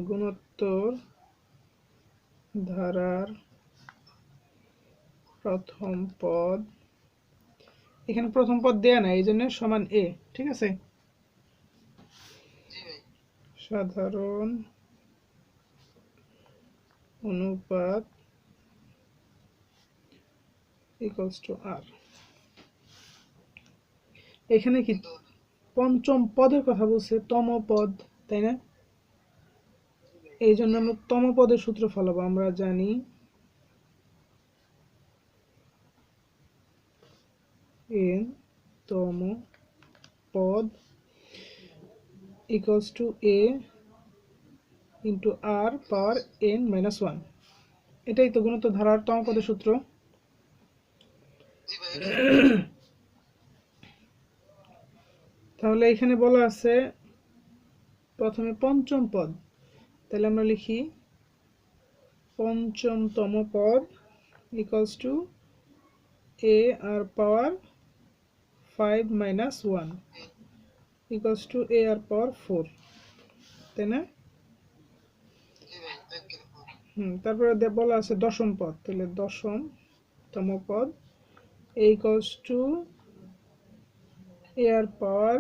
গুণোত্তর ধারার প্রথম পদ, এখানে প্রথম পদ দেয়া নাই এই জন্য সমান এ, ঠিক আছে। সাধারণ অনুপাত ইকুয়ালস টু আর। এখানে কি পঞ্চম পদের কথা বলছে, তম পদ, তাই না? এই জন্য আমরা তম পদের সূত্র ফলাবো। আমরা জানি n তম পদ equals to a into r power n minus 1। এটাই তো গুণোত্তর ধারার তম পদের সূত্র। তাহলে এখানে বলা আছে প্রথমে পঞ্চম পদ, তাহলে আমরা লিখি পঞ্চমতম পদ equals to a r power 5 minus 1 equals to a r power 4, তাই না? তারপরে বলা আছে দশম পদ, তাহলে দশমতম পদ a equals to a r power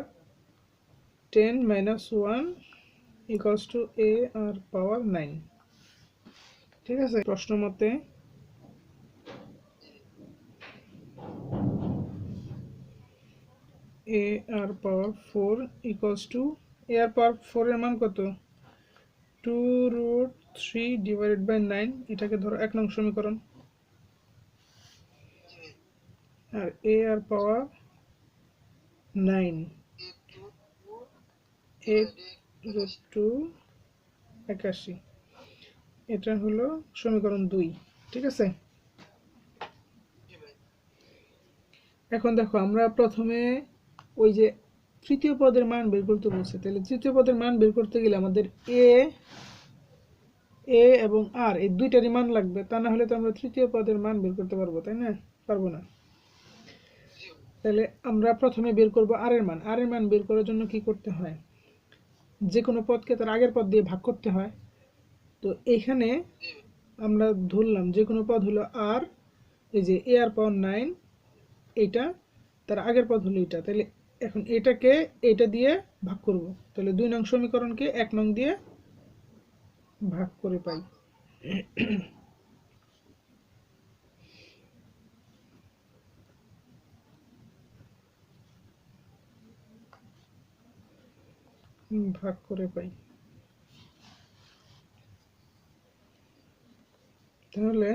10 minus 1 equals to a r power 9, ঠিক আছে। প্রশ্ন মতে a r power 4 equals to a r power 4 এর মান কত? 2√3 ডিভাইডেড বাই 9, এটাকে ধরো 1 নং সমীকরণ। আর a আর পাওয়ার 9 8√2 এটা হলো সমীকরণ 2, ঠিক আছে। এখন দেখো আমরা প্রথমে ওই যে তৃতীয় পদের মান বের করতে বলছে, তাহলে তৃতীয় পদের মান বের করতে গেলে আমাদের এ এবং আর এই দুইটারই মান লাগবে, তা না হলে তো আমরা তৃতীয় পদের মান বের করতে পারবো, তাই না? পারবো না। তাহলে আমরা প্রথমে বের করব আর এর মান। আর এর মান বের করার জন্য কি করতে হয়? যে কোনো পদকে তার আগের পদ দিয়ে ভাগ করতে হয়। তো এইখানে আমরা ধরলাম যে কোনো পদ হলো আর, এই যে এ আর পাওয়ার 9, এইটা তার আগের পদ হলো এটা, তাহলে এখন এটাকে এটা দিয়ে ভাগ করব, তাহলে 2 নং সমীকরণকে 1 নং দিয়ে ভাগ করে পাই। ভাগ করে পাই। তাহলে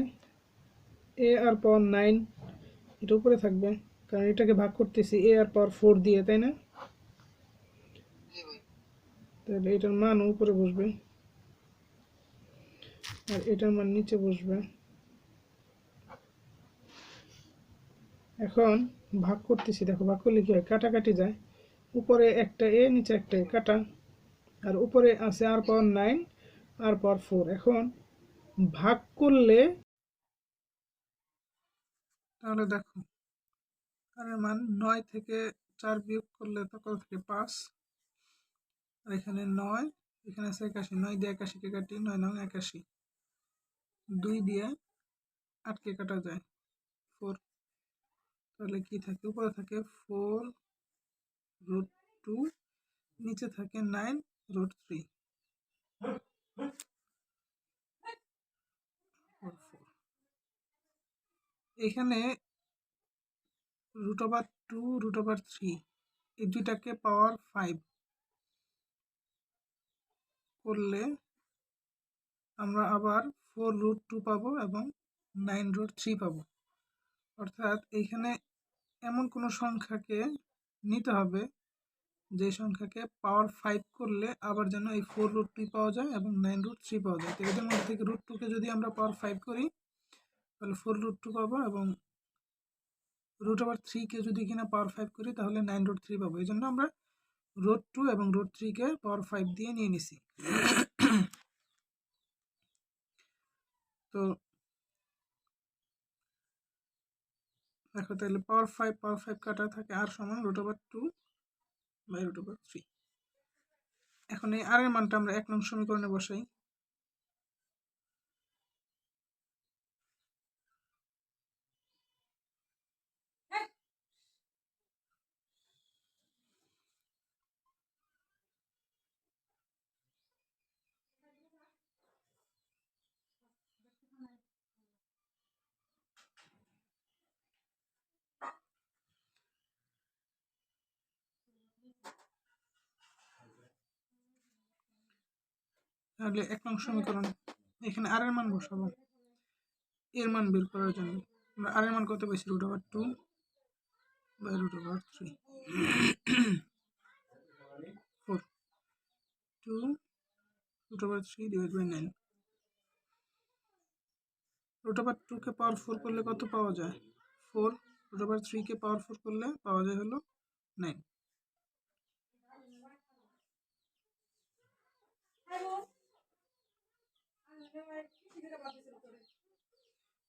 এ আর পাওয়ার 9 এটা উপরে থাকবে, কারণ এটাকে ভাগ করতেছি এ আর পাওয়ার 4 দিয়ে, তাই না? তাহলে এটার মান উপরে বসবে আর এটার মান নিচে বসবে। এখন ভাগ করতেছি, দেখো ভাগ করলে কি হয়, কাটাকাটি যায়, উপরে একটা এ নিচে একটা এ, কাটা। আর উপরে আছে আর পাওয়ার 9 আর পাওয়ার 4। এখন ভাগ করলে তাহলে দেখো আর এর মান 9 থেকে 4 বিয়োগ করলে তো কত থাকে 5, আর এখানে 9, এখানে আছে 81, 9 দিয়ে 81 কে কাটি, 9 9 81, 2 দিয়ে 8 কে কাটা যায় 4, তাহলে কি থাকে, উপরে থাকে 4√2, নিচে থাকে 9√3, এখানে √2 √3 এই দুইটাকে পাওয়ার 5 করলে আমরা আবার 4√2 পাবো এবং 9√3 পাবো। অর্থাৎ এইখানে এমন কোনো সংখ্যাকে নিতে হবে যে সংখ্যাকে পাওয়ার 5 করলে আবার যেন এই 4√2 পাওয়া যায় এবং 9√3 পাওয়া যায়। তো এদের মধ্যে থেকে √2কে যদি আমরা পাওয়ার 5 করি তাহলে 4√2 পাবো, এবং √3কে যদি কিনা পাওয়ার 5 করি তাহলে 9√3 পাবো। এই জন্য আমরা √2 এবং √3কে পাওয়ার 5 দিয়ে নিয়ে নিছি। তো দেখো তাহলে পাওয়ার 5 কাটা থাকে আর সমান √2 বাই √3। এখন এই আর এর মানটা আমরা 1 নং সমীকরণে বসাই। তাহলে 1 নং সমীকরণ, এখানে আর এর মান বসাবো এর মান বের করার জন্য। আমরা আর এর মান কত পাইছি, √2 বাই √3 4 2 √3 ডিভাইড বাই 9। √2 কে পাওয়ার 4 করলে কত পাওয়া যায়, 4। √3 কে পাওয়ার 4 করলে পাওয়া যায় হলো 9।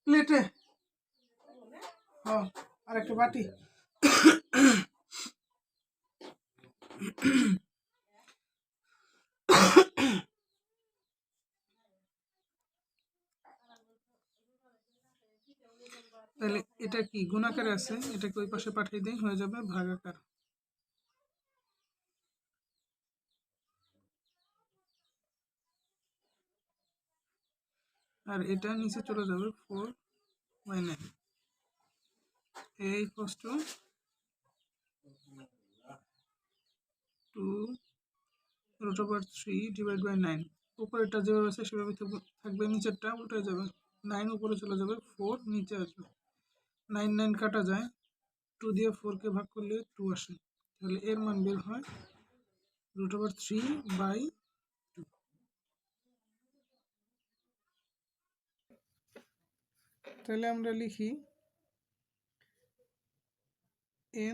প্লেটে আর একটা বাটি। তাহলে এটা কি গুণাকারে আছে, এটাকে ওই পাশে পাঠিয়ে দিই, হয়ে যাবে ভাগাকার। আর এটা নিচে চলে যাবে 4/9। এই কষ্ট 2√3 ডিভাইড বাই 9। উপরেরটা যেভাবে আছে সেভাবে থাকবে, নিচেরটা উল্টে যাবে, 9 উপরে চলে যাবে, 4 নিচে আসবে। 9 9 কাটা যায়, 2 দিয়ে 4 কে ভাগ করলে 2 আসে। তাহলে এর মান বের হয় √3/2। তাহলে আমরা লিখি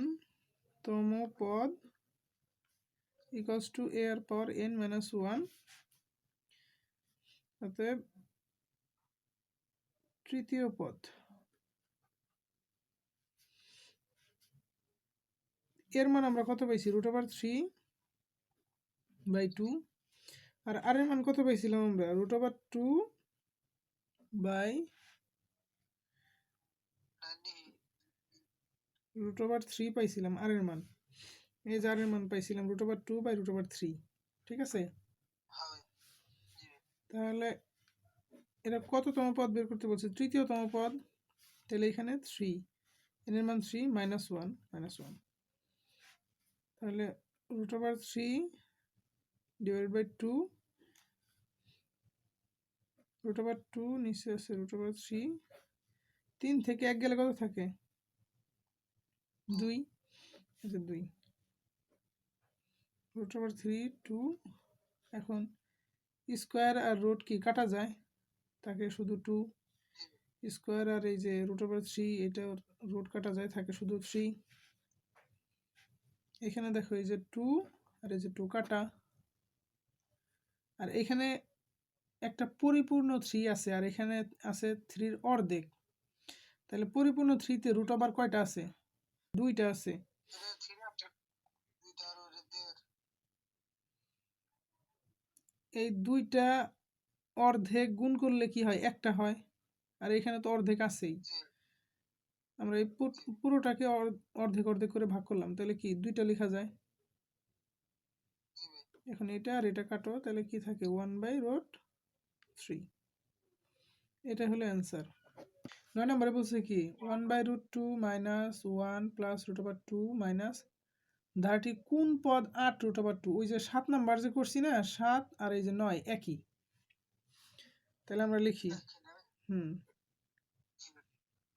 n তম পদ ইকুয়ালস টু a এর পাওয়ার n-1, অতএব তৃতীয় পদ। এর মান আমরা কত পাইছি, √3/2। আর আর এর মান কত পাইছিলাম আমরা, √3 পাইছিলাম আর এর মান। এই যে আর এর মান পাইছিলাম √2/√3, ঠিক আছে। তাহলে এটা কততম পদ বের করতে বলছে, তৃতীয়তম পদ। তাহলে এখানে 3, n এর মান 3 -1 তাহলে √3 ডিভাইড বাই 2, √2 নিচে আছে √3, 3 থেকে 1 গেলে কত থাকে, 2, 2 √3 2। এখন স্কোয়ার আর রুট কি কাটা যায়, থাকে শুধু 2 স্কোয়ার, আর এই যে √3 এটা রুট কাটা যায়, থাকে শুধু 3। এখানে দেখো এই যে 2 আর এই যে 2 কাটা, আর এখানে একটা পরিপূর্ণ 3 আছে, আর এখানে আছে 3 এর অর্ধেক। তাহলে পরিপূর্ণ 3-তে √ কয়টা আছে, 2টা আছে। এই 2টা অর্ধেক গুণ করলে কি হয়, একটা হয়। আর এখানে তো অর্ধেক আছেই, আমরা এই পুরোটাকে অর্ধেক অর্ধেক করে ভাগ করলাম, তাহলে কি 2টা লেখা যায়। এখন এটা আর এটা কাটো, তাহলে কি থাকে, 1/√3। এটা হলো অ্যান্সার। 9 নম্বরে বলছে কি 1/√2 - 1 প্লাস √2 মাইনাস ধারাটি কোন পদ 8√2। ওই যে 7 নাম্বার যে করছি না, 7 আর এই যে 9 একই। তাহলে আমরা লিখি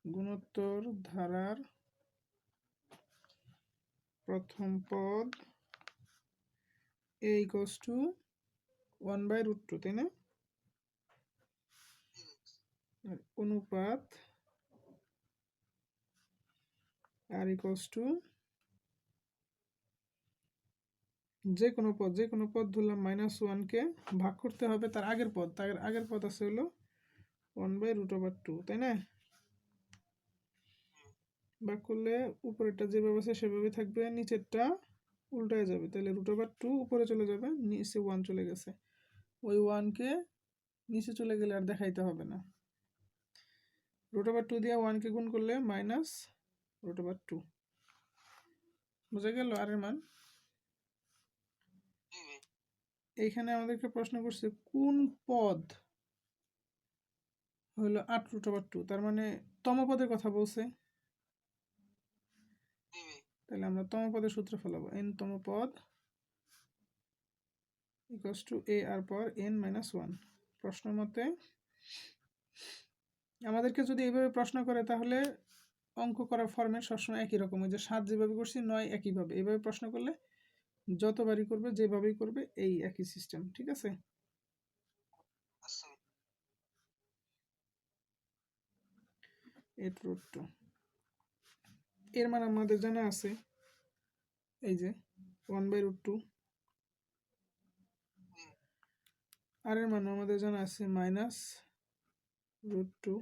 গুণোত্তর ধারার প্রথম পদ a = 1/√2, তাই না। আর অনুপাত r = যে কোনো পদ ধরলাম -1কে ভাগ করতে হবে তার আগের পদ আছে হলো 1/√2, তাই না। ভাগ করলে উপরেরটা যেভাবে আছে সেভাবে থাকবে, নিচেরটা উল্টায় যাবে, তাহলে √2 উপরে চলে যাবে, নিচে 1 চলে গেছে। ওই 1কে নিচে চলে গেলে আর দেখাইতে হবে না। √2 দিয়ে 1কে গুণ করলে -√2। বুঝা গেল আর এর মান? এইখানে আমাদেরকে প্রশ্ন করছে কোন পদ হলো 8√2, তার মানে তম পদের কথা বলছে। তাহলে আমরা তম পদের সূত্র ফেলাবো, n তম পদ = a আর পাওয়ার n-1। প্রশ্ন মতে আমাদেরকে যদি এইভাবে প্রশ্ন করে তাহলে অঙ্ক করার ফরম্যাট সবসময় একই রকম, ওই যে 7 যেভাবে করছি 9 একইভাবে, এইভাবে প্রশ্ন করলে যতবারই করবে যেভাবেই করবে এই একই সিস্টেম, ঠিক আছে? √2 এর মান আমাদের জানা আছে, এই যে 1/√2। আর এর মান আমাদের জানা আছে -√2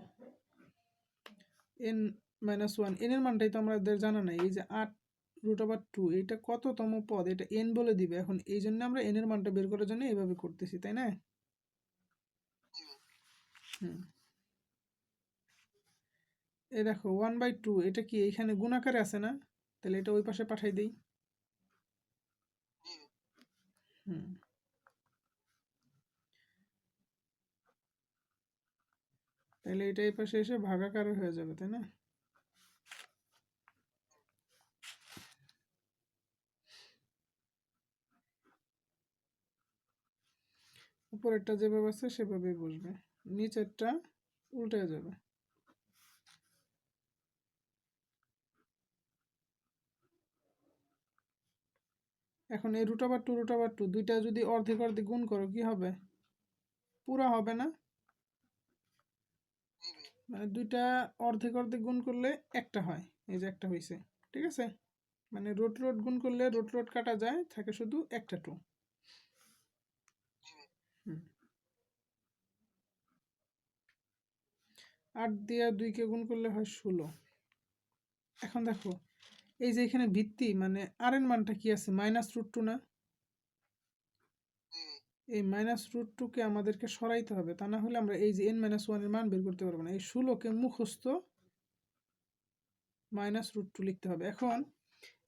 n-1। n এর মানটাই তো আমাদের জানা নাই। এই যে 8√2 এটা কততম পদ, এটা n বলে দিবে। এখন এই জন্য আমরা n এর মানটা বের করার জন্য এইভাবে করতেছি, তাই না? এই দেখো 1/2 এটা কি এইখানে গুণ আকারে আছে না? তাহলে এটা ওই পাশে পাঠাই দেই। তাহলে এটা এই পাশে এসে ভাগাকার হয়ে যাবে, তাই না? উপরেরটা যেভাবে আছে সেভাবেই বসবে, নিচেরটা উল্টে যাবে। এখন এই √2 দুইটা যদি অর্ধেক অর্ধেক গুণ করো কি হবে? পুরা হবে না? মানে দুইটা অর্ধেক অর্ধেক গুণ করলে একটা হয়, এই যে একটা হয়েছে, ঠিক আছে? মানে √√, গুণ করলে √√, কাটা যায়, থাকে শুধু একটা 2। 8 দিয়ে 2কে গুণ করলে হয় 16। এখন দেখো এই যে এখানে ভিত্তি মানে আর এর মানটা কি আছে, -√2 না? এই -√2কে আমাদেরকে সরাইতে হবে, তা না হলে আমরা এই যে n-1 এর মান বের করতে পারবো না। এই 16কে মুখস্থ -√2 লিখতে হবে। এখন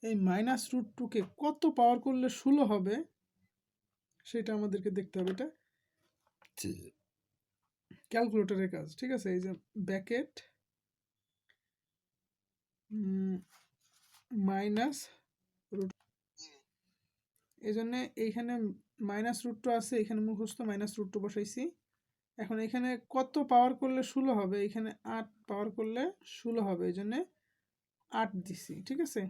এই -√2কে কত পাওয়ার করলে 16 হবে সেটা আমাদেরকে দেখতে হবে। এটা ক্যালকুলেটরের কাজ, ঠিক আছে? এই যে ব্র্যাকেট -√, এই জন্য এইখানে -√2 আছে, এখানে মুখস্থ -√2 বসাইছি। এখন এখানে কত পাওয়ার করলে 16 হবে, এখানে 8 পাওয়ার করলে 16 হবে, এই জন্যে 8 দিছি, ঠিক আছে?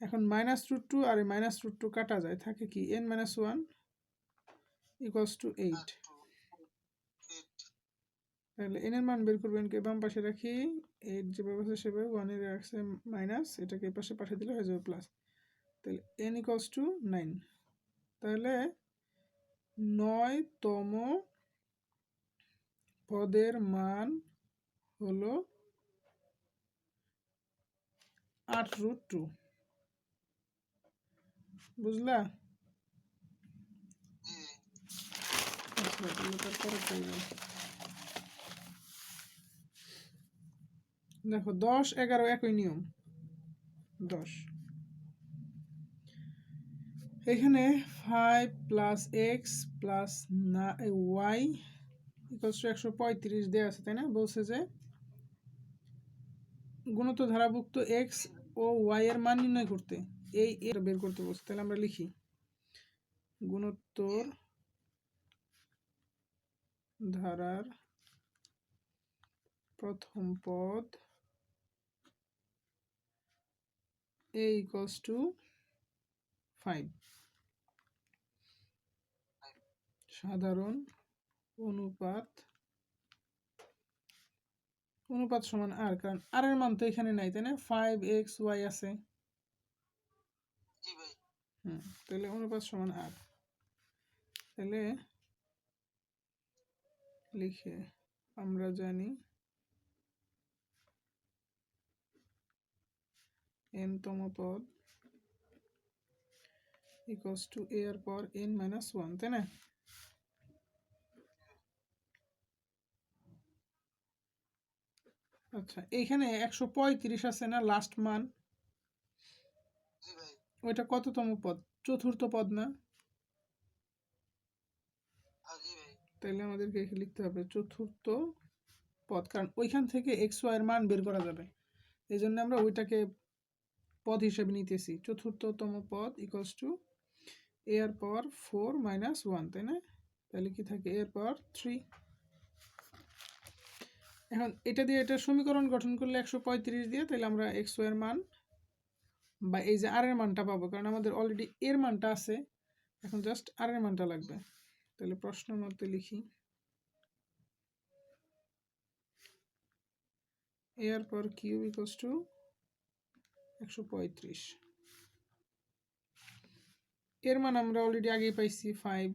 এখন -√2 আর -√2 কাটা যায়, থাকে কি n-1 = 8। তাহলে n এর মান বের করবেন, কে বাম পাশে রাখি, 8 যেভাবে আছে সেভাবে, 1 এর রাখছে মাইনাস, এটাকে এই পাশে পাঠিয়ে দিলে হয়ে যাবে প্লাস। তাহলে n = 9। তাহলে 9তম পদের মান হলো 8√2। বুঝলা? দেখো 10, 11 একই নিয়ম। 10 এখানে 5 + x + y = 135 দেওয়া আছে, তাই না? বলছে যে গুণিত ধারাভুক্ত x ও y এর মান নির্ণয় করতে, এই এর বের করতে বলছে। তাহলে আমরা লিখি গুণোত্তর ধারার প্রথম পদ a = 5, সাধারণ অনুপাত সমান r, কারণ r এর মান তো এখানে নাই, তাই না? 5x y আছে, তাহলে অনুপাত সমান r। তাহলে লিখে আমরা জানি n তম পদ ইকুয়ালস টু এ এর পাওয়ার n মাইনাস ওয়ান, তাই না? আচ্ছা, এইখানে 135 আছে না লাস্ট মান, ওইটা কততম পদ? চতুর্থ পদ না? তাইলে আমাদেরকে এখানে লিখতে হবে চতুর্থ পদ, কারণ ওইখান থেকে এক্স ওয়াই এর মান বের করা যাবে, এই জন্য আমরা ওইটাকে পদ হিসেবে নিতেছি। চতুর্থতম পদ ইকুয়ালস টু এ এর পাওয়ার 4 মাইনাস ওয়ান, তাই না? তাহলে কি থাকে? এ এর পাওয়ার 3। এখন এটা দিয়ে এটা সমীকরণ গঠন করলে 135 দিয়ে, তাহলে আমরা এক্স ওয়াই এর মান বা এই যে আর এর মানটা পাবো, কারণ আমাদের অলরেডি এর মানটা আছে, এখন জাস্ট আর এর মানটা লাগবে। তাহলে প্রশ্ন মধ্যে লিখি এ এর পাওয়ার কিউব ইকুয়ালস টু 135। এর মান আমরা অলরেডি আগেই পাইছি 5,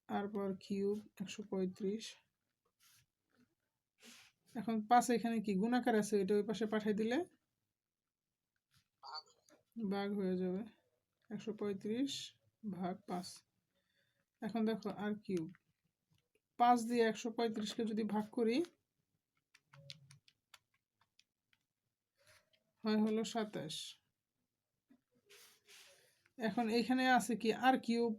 আর পাওয়ার কিউব 135। এখন 5 এখানে কি গুণাকার আছে, এটা ওই পাশে পাঠিয়ে দিলে ভাগ হয়ে যাবে, 135 ভাগ 5। এখন দেখো আর কিউব 5 দিয়ে 135কে যদি ভাগ করি হয় হলো 27। এখন এইখানে আছে কি আর কিউব,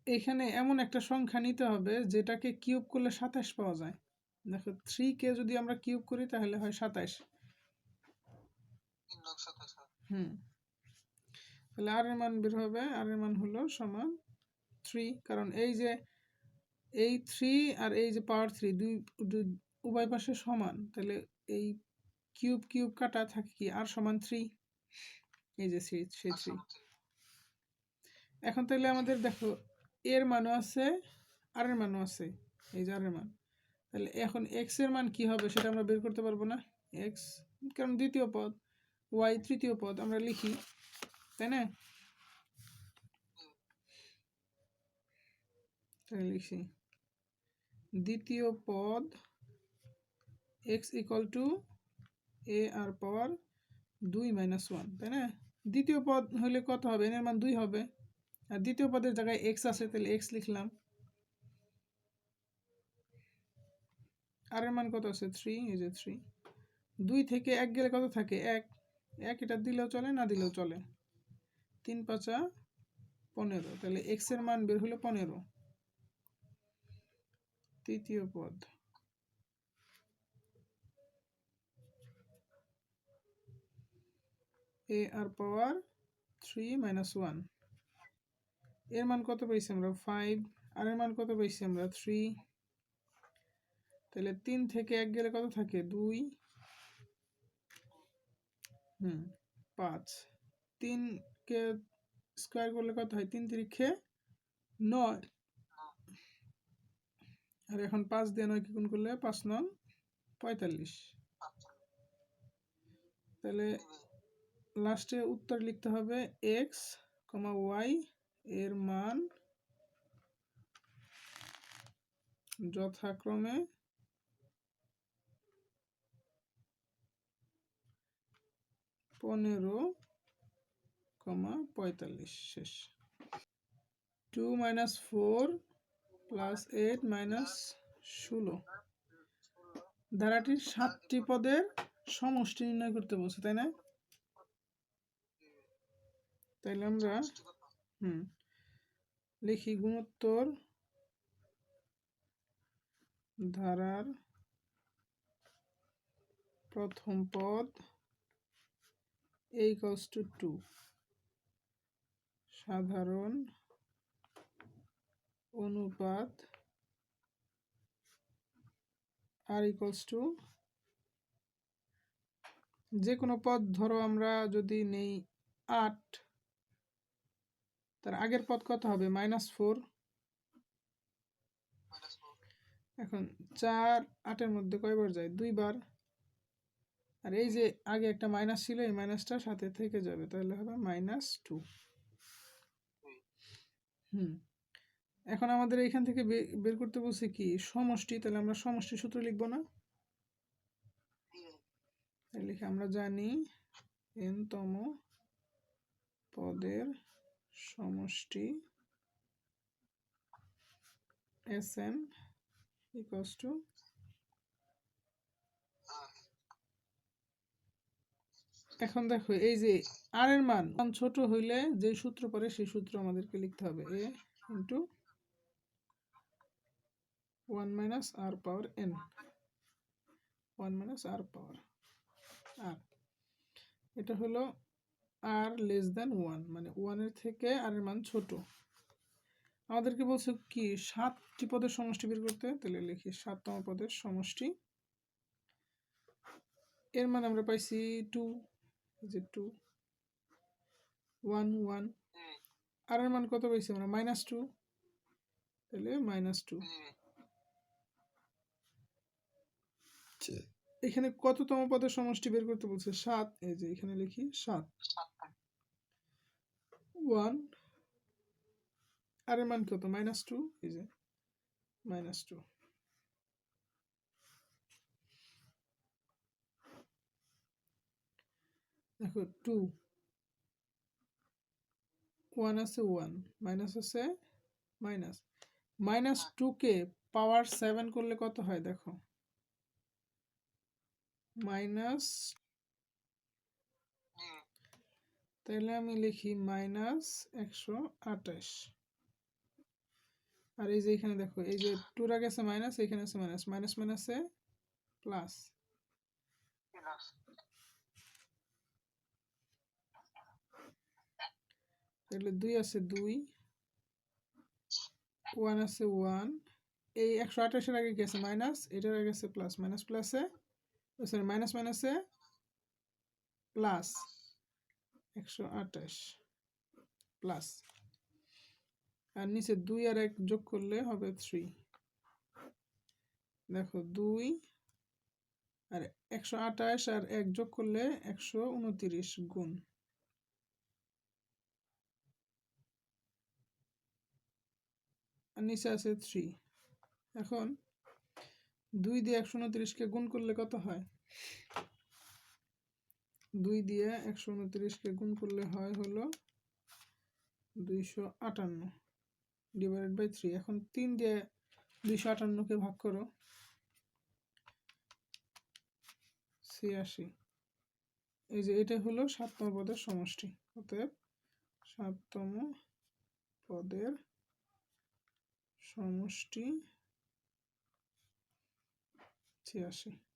এখানে এমন একটা সংখ্যা নিতে হবে যেটাকে কিউব করলে 27 পাওয়া যায়। দেখো 3কে যদি আমরা কিউব করি তাহলে হয় 27। হুম, তাহলে আর এর মান বের হবে, আর এর মান হলো সমান 3, কারণ এই যে এই 3 আর এই যে পাওয়ার 3 উভয় পাশে সমান, তাহলে এই কিউব কিউব কাটা থাকে কি আর সমান 3, এই যে সেই 3। এখন তাহলে আমাদের দেখো এর মানও আছে আর এর মানও আছে, এই যে আর এর মান, তাহলে এখন এক্স এর মান কি হবে সেটা আমরা বের করতে পারবো না। এক্স কারণ দ্বিতীয় পদ, ওয়াই তৃতীয় পদ, আমরা লিখি, তাই না? তাহলে লিখি দ্বিতীয় পদ x equal to a r power 2 minus one, তাই না? দ্বিতীয় পদ হলে কত হবে? এর মান 2 হবে, আর দ্বিতীয় পদের জায়গায় এক্স আছে, তাহলে এক্স লিখলাম। আর এর মান কত আছে? 3, এই যে 3। 2 থেকে 1 গেলে কত থাকে? 1। এটা দিলেও চলে, না দিলেও চলে। 3 5 15, তাহলে এক্স এর মান বের হলো 15। তৃতীয় পদ এ আর পাওয়ার 3 মাইনাস 1, এর মান কত পাইছি আমরা? 5। আর এর মান কত পাইছি আমরা? 3। তাহলে 3 থেকে 1 গেলে কত থাকে? 2। 5। 3কে স্কোয়ার করলে কত হয়? 3 3 9। আর এখন 5 দিয়ে 9 কে গুণ করলে 5 9 45। তাহলে লাস্টে উত্তর লিখতে হবে এক্স কমা ওয়াই এর মান যথাক্রমে 15, 45। শেষ। 2 মাইনাস 4 প্লাস 8 মাইনাস 16, ধারাটির 7টি পদের সমষ্টি নির্ণয় করতে বলছে, তাই না? তাইলে আমরা লিখি গুণোত্তর ধারার প্রথম পদ a equals to 2, সাধারণ অনুপাত r equals to, যে কোনো পদ ধরো আমরা যদি নেই 8, তার আগের পদ কত হবে? -4। এখন 4 8-এর মধ্যে কয়বার যায়? 2 বার। আর এই যে আগে একটা মাইনাস ছিল, এই মাইনাসটা সাথে থেকে যাবে, তাহলে হবে -2। এখন আমাদের এইখান থেকে বের করতে বলছে কি? সমষ্টি। তাহলে আমরা সমষ্টি সূত্র লিখব না? লিখে আমরা জানি n তম পদের সমষ্টি Sn equals to এখন দেখো এই যে r এর মান ছোট হইলে যে সূত্র পড়ে সেই সূত্র আমাদেরকে লিখতে হবে a into 1 minus r power n 1 minus r power r এটা হলো r লেস দেন 1 মানে 1 এর থেকে r এর মান ছোট আমাদেরকে বলছে কি 7টি পদের সমষ্টি বের করতে তাহলে লিখি 7তম পদের সমষ্টি এর মান আমরা পাইছি 2 যে 2 1 1 আর এর মান কত পাইছি আমরা -2 তাহলে -2 এখানে কততম পদের সমষ্টি বের করতে বলছে 7 এই যে এখানে লিখি 7 1 আর এর মান কত -2 এই যে -2 দেখো 2 1 আছে 1 মাইনাস আছে মাইনাস -2 কে পাওয়ার 7 করলে কত হয় দেখো মাইনাস তাহলে আমি লিখি -128 আর এই যে এখানে দেখো এই যে 2 এর আগে আছে মাইনাস এখানে আছে মাইনাস মাইনাস মাইনাসে প্লাস তাহলে 2 আছে 2 1 আছে 1 এই 128 এর আগে কি আছে মাইনাস এটার আগে আছে প্লাস মাইনাস প্লাসে সরি মাইনাস মাইনাসে প্লাস 128 প্লাস আর নিচে 2 আর 1 যোগ করলে হবে 3 দেখো 2 আর 128 আর 1 যোগ করলে 129 গুণ আর নিচে আছে 3 এখন 2 দিয়ে 129 কে গুণ করলে কত হয় 2 দিয়ে 129 কে গুণ করলে হয় হলো 258 ডিভাইডেড বাই 3 এখন 3 দিয়ে 258 কে ভাগ করো 86 এই যে এটা হলো 7তম পদের সমষ্টি অতএব 7তম পদের সমষ্টি 86